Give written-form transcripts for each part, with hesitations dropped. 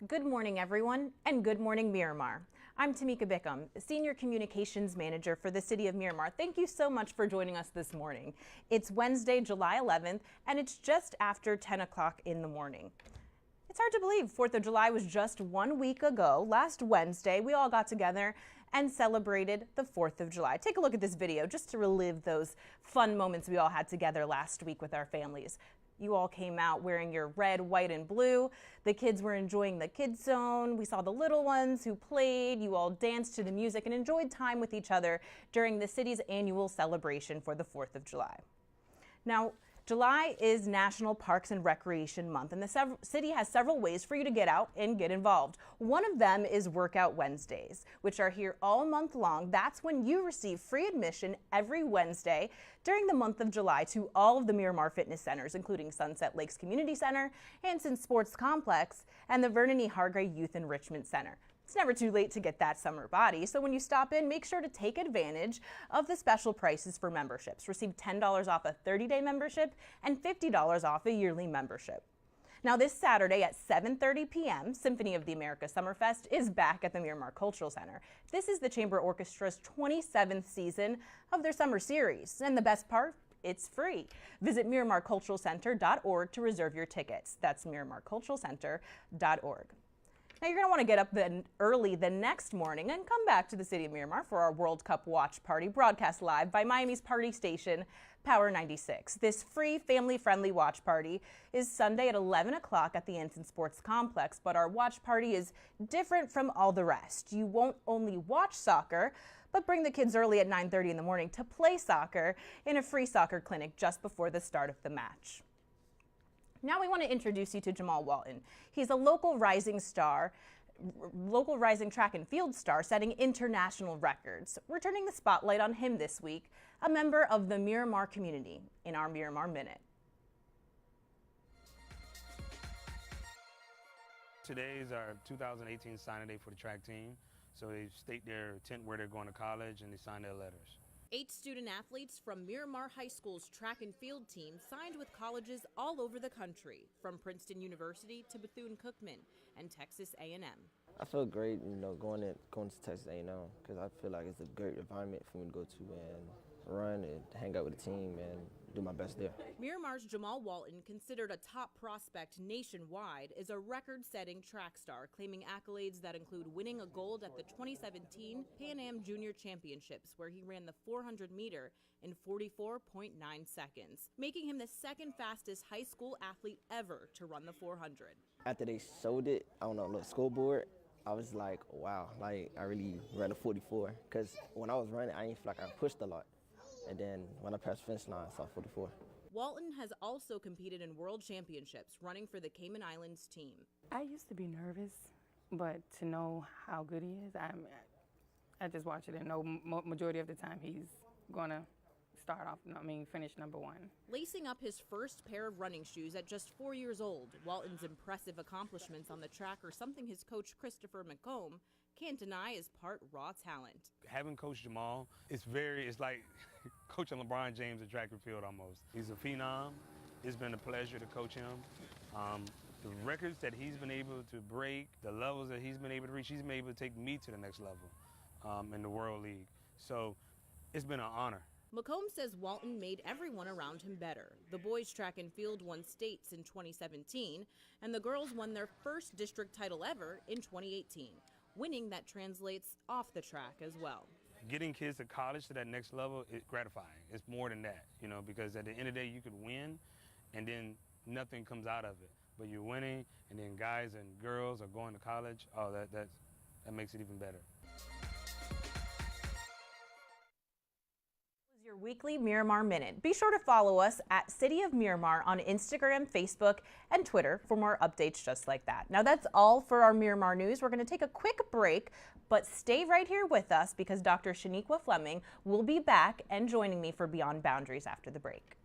Good morning, everyone, and good morning, Miramar. I'm Tamika Bickham, Senior Communications Manager for the City of Miramar. Thank you so much for joining us this morning. It's Wednesday, July 11th, and it's just after 10 o'clock in the morning. It's hard to believe 4th of July was just 1 week ago. Last Wednesday, we all got together and celebrated the 4th of July. Take a look at this video just to relive those fun moments we all had together last week with our families. You all came out wearing your red, white, and blue. The kids were enjoying the kids zone. We saw the little ones who played. You all danced to the music and enjoyed time with each other during the city's annual celebration for the 4th of July. Now, July is National Parks and Recreation Month, and the city has several ways for you to get out and get involved. One of them is Workout Wednesdays, which are here all month long. That's when you receive free admission every Wednesday during the month of July to all of the Miramar Fitness Centers, including Sunset Lakes Community Center, Hanson Sports Complex, and the Vernon E. Hargray Youth Enrichment Center. It's never too late to get that summer body, so when you stop in, make sure to take advantage of the special prices for memberships. Receive $10 off a 30-day membership and $50 off a yearly membership. Now this Saturday at 7:30 p.m., Symphony of the Americas Summerfest is back at the Miramar Cultural Center. This is the Chamber Orchestra's 27th season of their summer series, and the best part? It's free. Visit MiramarCulturalCenter.org to reserve your tickets. That's MiramarCulturalCenter.org. Now you're going to want to get up early the next morning and come back to the City of Miramar for our World Cup watch party broadcast live by Miami's party station, Power 96. This free family-friendly watch party is Sunday at 11 o'clock at the Hanson Sports Complex, but our watch party is different from all the rest. You won't only watch soccer, but bring the kids early at 9:30 in the morning to play soccer in a free soccer clinic just before the start of the match. Now we want to introduce you to Jamal Walton. He's a local rising track and field star setting international records. We're turning the spotlight on him this week, a member of the Miramar community, in our Miramar Minute. Today is our 2018 signing day for the track team. So they state their intent where they're going to college and they sign their letters. 8 student athletes from Miramar High School's track and field team signed with colleges all over the country, from Princeton University to Bethune-Cookman and Texas A&M. I feel great, going to Texas A&M because I feel like it's a great environment for me to go to and run and hang out with the team and do my best there. Miramar's Jamal Walton, considered a top prospect nationwide, is a record-setting track star, claiming accolades that include winning a gold at the 2017 Pan Am Junior Championships, where he ran the 400-meter in 44.9 seconds, making him the second fastest high school athlete ever to run the 400. After they showed it on a little scoreboard, I was like, wow, I really ran a 44. Because when I was running, I didn't feel like I pushed a lot. And then when I passed the finish line, I saw 44. Walton has also competed in world championships, running for the Cayman Islands team. I used to be nervous, but to know how good he is, I just watch it and know majority of the time he's going to finish number 1. Lacing up his first pair of running shoes at just 4 years old, Walton's impressive accomplishments on the track are something his coach Christopher McComb can't deny is part raw talent. Having Coach Jamal, it's like coaching LeBron James at track and field almost. He's a phenom. It's been a pleasure to coach him. The records that he's been able to break, the levels that he's been able to reach, he's been able to take me to the next level in the World League. So it's been an honor. McComb says Walton made everyone around him better. The boys' track and field won states in 2017, and the girls won their first district title ever in 2018. Winning that translates off the track as well. Getting kids to college to that next level is gratifying. It's more than that, because at the end of the day, you could win and then nothing comes out of it. But you're winning, and then guys and girls are going to college. Oh, that makes it even better. Your weekly Miramar Minute. Be sure to follow us at City of Miramar on Instagram, Facebook, and Twitter for more updates just like that. Now that's all for our Miramar news. We're going to take a quick break, but stay right here with us because Dr. Shaniqua Fleming will be back and joining me for Beyond Boundaries after the break.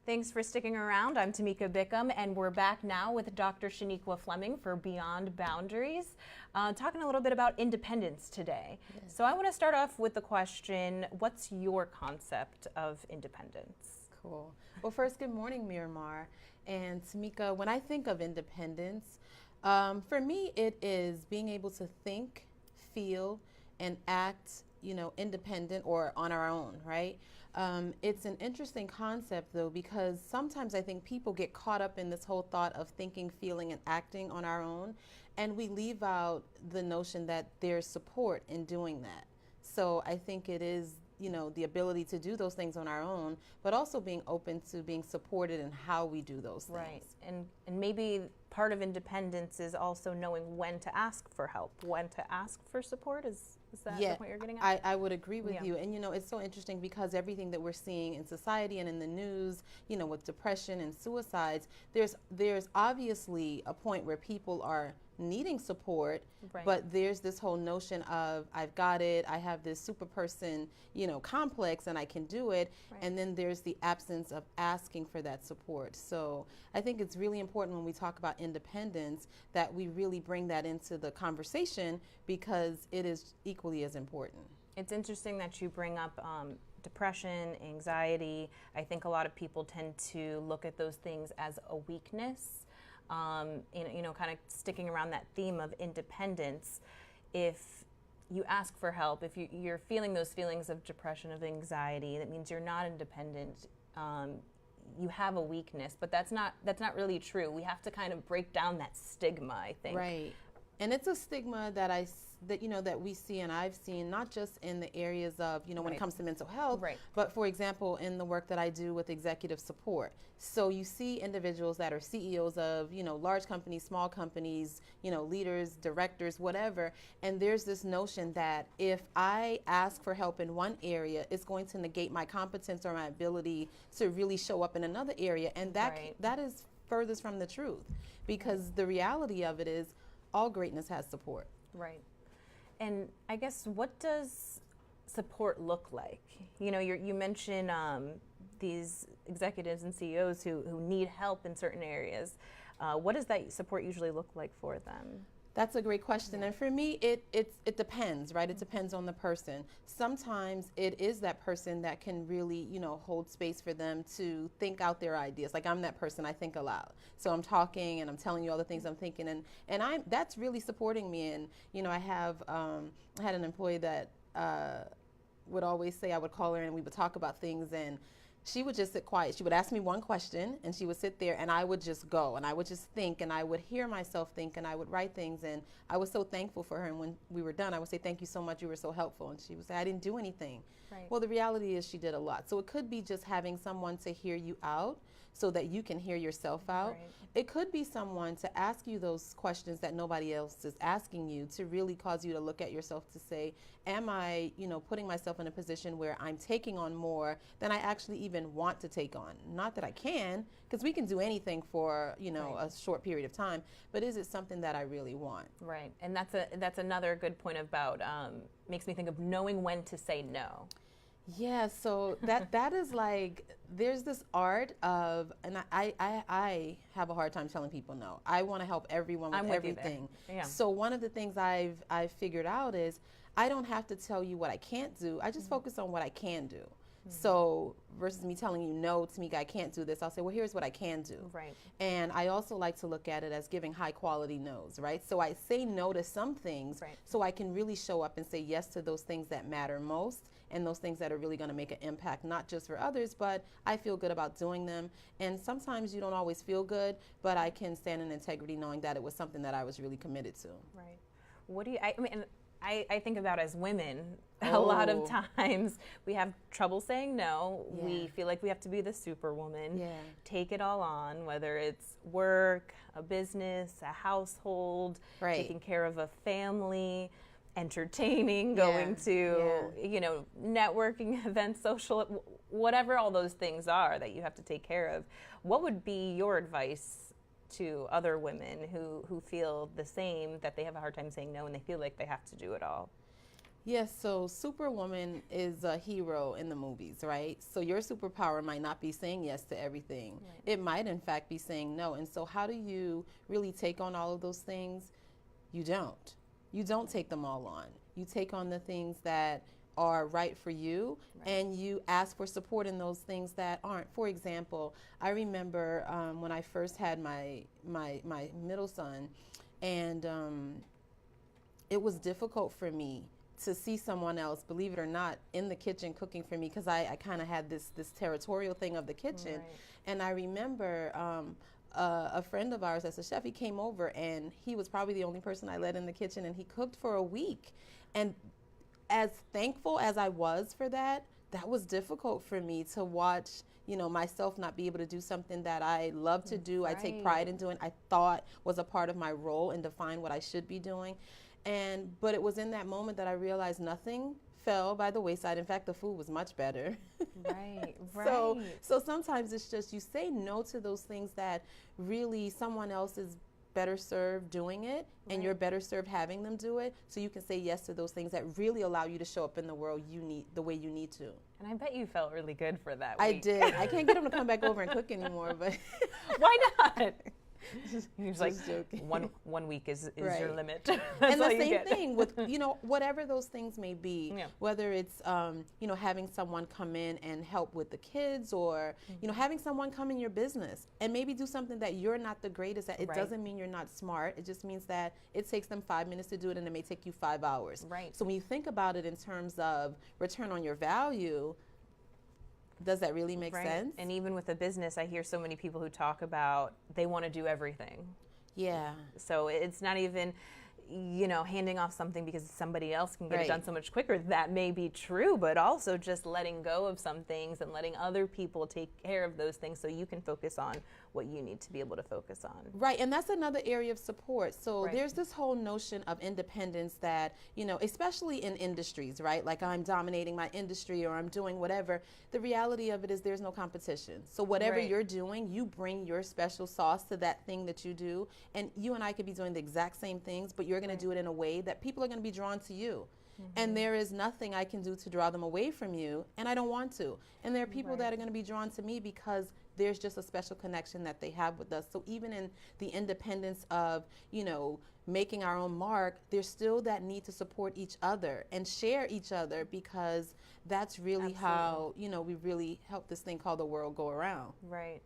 Thanks for sticking around. I'm Tamika Bickham, and we're back now with Dr. Shaniqua Fleming for Beyond Boundaries, talking a little bit about independence today. Yes. So I want to start off with the question, what's your concept of independence? Cool. Well, first, good morning, Miramar. And Tamika, when I think of independence, for me, it is being able to think, feel, and act, independent or on our own, right? It's an interesting concept, though, because sometimes I think people get caught up in this whole thought of thinking, feeling, and acting on our own, and we leave out the notion that there's support in doing that. So I think it is, the ability to do those things on our own, but also being open to being supported in how we do those things. Right, and maybe part of independence is also knowing when to ask for help, when to ask for support. Is that the point you're getting at? I would agree with you. And, it's so interesting because everything that we're seeing in society and in the news, with depression and suicides, there's obviously a point where people are needing support, right. But there's this whole notion of I've got it, I have this super person, complex, and I can do it, right. And then there's the absence of asking for that support. So I think it's really important when we talk about independence that we really bring that into the conversation because it is equally as important. It's interesting that you bring up depression, anxiety. I think a lot of people tend to look at those things as a weakness. Kind of sticking around that theme of independence. If you ask for help, if you're feeling those feelings of depression, of anxiety, that means you're not independent. You have a weakness, but that's not really true. We have to kind of break down that stigma, I think. Right, and it's a stigma that that we see and I've seen not just in the areas of when right. It comes to mental health, right. But for example in the work that I do with executive support. So you see individuals that are CEOs of large companies, small companies, leaders, directors, whatever, and there's this notion that if I ask for help in one area, it's going to negate my competence or my ability to really show up in another area, and that is furthest from the truth, because the reality of it is all greatness has support. Right. And I guess, what does support look like? You mentioned these executives and CEOs who need help in certain areas. What does that support usually look like for them? That's a great question. And for me, it depends, right? It depends on the person. Sometimes it is that person that can really, hold space for them to think out their ideas. Like I'm that person, I think aloud. So I'm talking and I'm telling you all the things I'm thinking, and that's really supporting me. And, I had an employee that would always say, I would call her and we would talk about things, and she would just sit quiet. She would ask me one question and she would sit there and I would just go and I would just think and I would hear myself think and I would write things, and I was so thankful for her. And when we were done, I would say, thank you so much, you were so helpful. And she would say, I didn't do anything. Right. Well, the reality is she did a lot. So it could be just having someone to hear you out so that you can hear yourself out. Right. It could be someone to ask you those questions that nobody else is asking you, to really cause you to look at yourself to say, am I, putting myself in a position where I'm taking on more than I actually even want to take on? Not that I can, because we can do anything for, right. a short period of time, but is it something that I really want? Right, and that's another good point about, makes me think of knowing when to say no. Yeah, so that is like, there's this art of, and I have a hard time telling people no. I want to help everyone with everything. Yeah. So one of the things I've figured out is I don't have to tell you what I can't do. I just focus on what I can do. So versus me telling you, no, Tamika, I can't do this, I'll say, well, here's what I can do. Right. And I also like to look at it as giving high quality no's, right? So I say no to some things, right. So I can really show up and say yes to those things that matter most and those things that are really going to make an impact, not just for others, but I feel good about doing them. And sometimes you don't always feel good, but I can stand in integrity knowing that it was something that I was really committed to. Right. What do you, I think about as women, a lot of times we have trouble saying no. Yeah. We feel like we have to be the superwoman, take it all on, whether it's work, a business, a household, right. taking care of a family, entertaining, going to, networking events, social, whatever all those things are that you have to take care of. What would be your advice to other women who feel the same, that they have a hard time saying no and they feel like they have to do it all? Yes, so Superwoman is a hero in the movies, right? So your superpower might not be saying yes to everything. Right. It might, in fact, be saying no. And so, how do you really take on all of those things? You don't. You don't take them all on. You take on the things that are right for you, Right. and you ask for support in those things that aren't. For example, I remember when I first had my middle son, and it was difficult for me to see someone else, believe it or not, in the kitchen cooking for me, because I kind of had this territorial thing of the kitchen. Right. And I remember a friend of ours that's a chef, he came over, and he was probably the only person I let in the kitchen, and he cooked for a week. And as thankful as I was for that, that was difficult for me to watch, you know, myself not be able to do something that I love to do, I take pride in doing, I thought was a part of my role and define what I should be doing. But it was in that moment that I realized nothing fell by the wayside. In fact, the food was much better. Right, right. So sometimes it's just you say no to those things that really someone else is better served doing it, and you're better served having them do it, so you can say yes to those things that really allow you to show up in the world the way you need to. And I bet you felt really good for that I week. did. I can't get him to come back over and cook anymore, but Why not? He was like, just joking. one week is Right. your limit. And That's all the you same get. thing with, you know, whatever those things may be, Yeah. whether it's, you know, having someone come in and help with the kids, or, you know, having someone come in your business and maybe do something that you're not the greatest at. It Right. doesn't mean you're not smart. It just means that it takes them 5 minutes to do it, and it may take you 5 hours. Right. So when you think about it in terms of return on your value, does that really make Right. sense? And even with a business, I hear so many people who talk about they want to do everything. Yeah. So it's not even, you know, handing off something because somebody else can get it done Right. so much quicker. That may be true, but also just letting go of some things and letting other people take care of those things so you can focus on what you need to be able to focus on. Right, and that's another area of support. So Right. there's this whole notion of independence that, you know, especially in industries, right? Like I'm dominating my industry or I'm doing whatever. The reality of it is there's no competition. So whatever Right. you're doing, you bring your special sauce to that thing that you do. And you and I could be doing the exact same things, but you're going to do it in a way that people are going to be drawn to you. And there is nothing I can do to draw them away from you, and I don't want to. And there are people that are going to be drawn to me because there's just a special connection that they have with us. So even in the independence of, you know, making our own mark, there's still that need to support each other and share each other, because that's really how, you know, we really help this thing called the world go around. Right.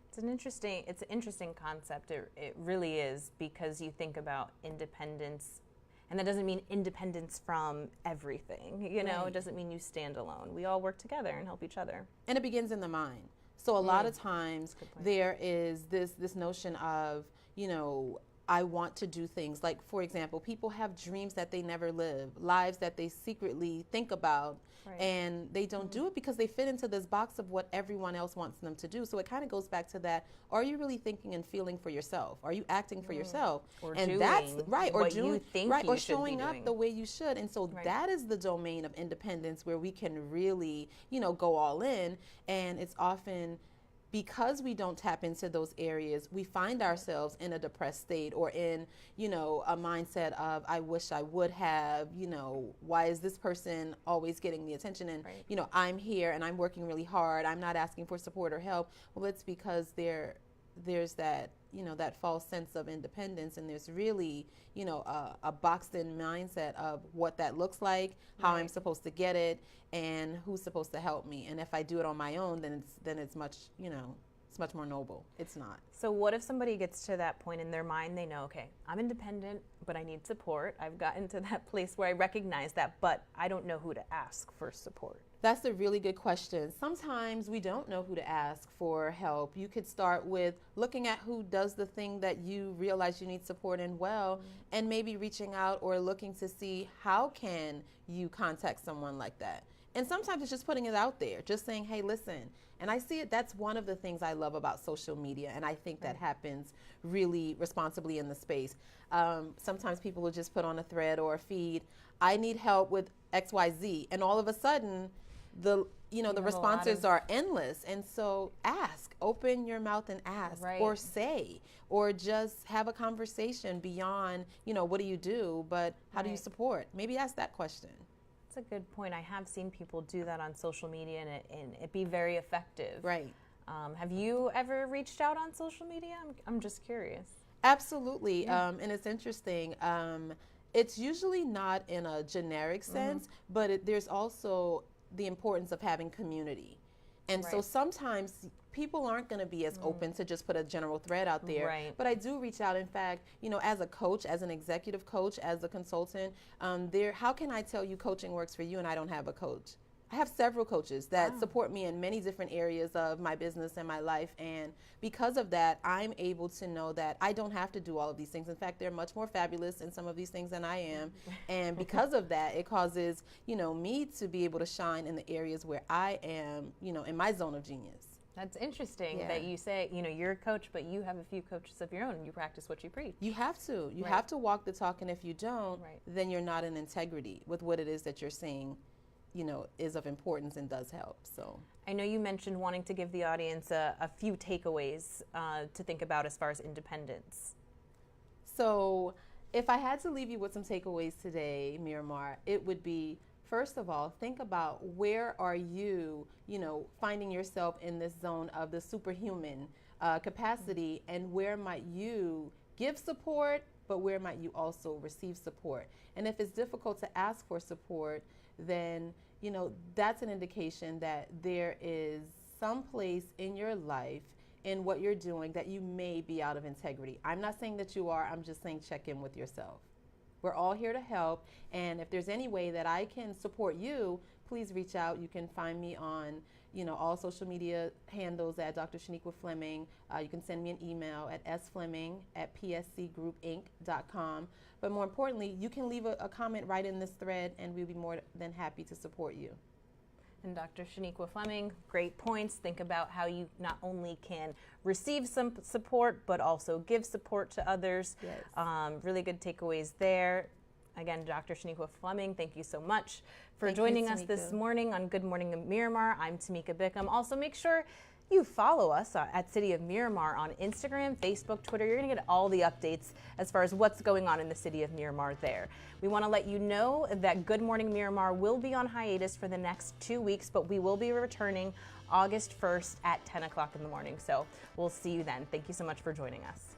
It's an interesting concept. It really is, because you think about independence, and that doesn't mean independence from everything. You know, Right. it doesn't mean you stand alone. We all work together and help each other. And it begins in the mind. So a lot of times good point. there is this notion of, you know, I want to do things. Like, for example, people have dreams that they never live, lives that they secretly think about, Right. and they don't do it because they fit into this box of what everyone else wants them to do. So it kind of goes back to that. Are you really thinking and feeling for yourself? Are you acting for yourself? Or and that's doing right, or what you doing think right, you or should be showing up doing. the way you should. And so Right. that is the domain of independence, where we can really, you know, go all in. And it's often because we don't tap into those areas, we find ourselves in a depressed state, or in, you know, a mindset of, I wish I would have, you know, why is this person always getting the attention? And, Right. you know, I'm here and I'm working really hard. I'm not asking for support or help. Well, it's because there's that, you know, that false sense of independence, and there's really, you know, a boxed in mindset of what that looks like, how I'm Right. supposed to get it, and who's supposed to help me. And if I do it on my own, then it's much, you know, it's much more noble. It's not. So what if somebody gets to that point in their mind, they know, okay, I'm independent, but I need support. I've gotten to that place where I recognize that, but I don't know who to ask for support. That's a really good question. Sometimes we don't know who to ask for help. You could start with looking at who does the thing that you realize you need support in well, and maybe reaching out or looking to see how can you contact someone like that. And sometimes it's just putting it out there, just saying, hey, listen. And I see it, that's one of the things I love about social media, and I think that happens really responsibly in the space. Sometimes people will just put on a thread or a feed, I need help with XYZ, and all of a sudden, the the have a lot responses of- are endless. And so ask, open your mouth and ask, Right. or say, or just have a conversation beyond, what do you do, but how do you Right. support? Maybe ask that question. That's a good point. I have seen people do that on social media, and it be very effective. Right. Have you ever reached out on social media? I'm just curious. Absolutely. And it's interesting. It's usually not in a generic sense, but there's also the importance of having community. And so Right. sometimes people aren't going to be as open to just put a general thread out there. Right. But I do reach out. In fact, as a coach, as an executive coach, as a consultant, how can I tell you coaching works for you and I don't have a coach? I have several coaches that support me in many different areas of my business and my life. And because of that, I'm able to know that I don't have to do all of these things. In fact, they're much more fabulous in some of these things than I am. And because of that, it causes, me to be able to shine in the areas where I am, in my zone of genius. That's interesting Yeah. that you say, you're a coach, but you have a few coaches of your own and you practice what you preach. You have to. You Right. have to walk the talk. And if you don't, Right. then you're not in integrity with what it is that you're saying, is of importance and does help. So. I know you mentioned wanting to give the audience a few takeaways to think about as far as independence. So if I had to leave you with some takeaways today, Miramar, it would be, first of all, think about where are you, finding yourself in this zone of the superhuman capacity, and where might you give support, but where might you also receive support? And if it's difficult to ask for support, then, that's an indication that there is some place in your life, in what you're doing, that you may be out of integrity. I'm not saying that you are, I'm just saying check in with yourself. We're all here to help, and if there's any way that I can support you, please reach out. You can find me on, all social media handles at Dr. Shaniqua Fleming. You can send me an email at sfleming@pscgroupinc.com. But more importantly, you can leave a comment right in this thread, and we'll be more than happy to support you. And Dr. Shaniqua Fleming, great points. Think about how you not only can receive some support, but also give support to others. Yes. Really good takeaways there. Again, Dr. Shaniqua Fleming, thank you so much for Thank you, joining us this Tamika. morning on Good Morning Miramar. I'm Tamika Bickham. Also, make sure you follow us at City of Miramar on Instagram, Facebook, Twitter. You're going to get all the updates as far as what's going on in the City of Miramar there. We want to let you know that Good Morning Miramar will be on hiatus for the next 2 weeks, but we will be returning August 1st at 10 o'clock in the morning. So we'll see you then. Thank you so much for joining us.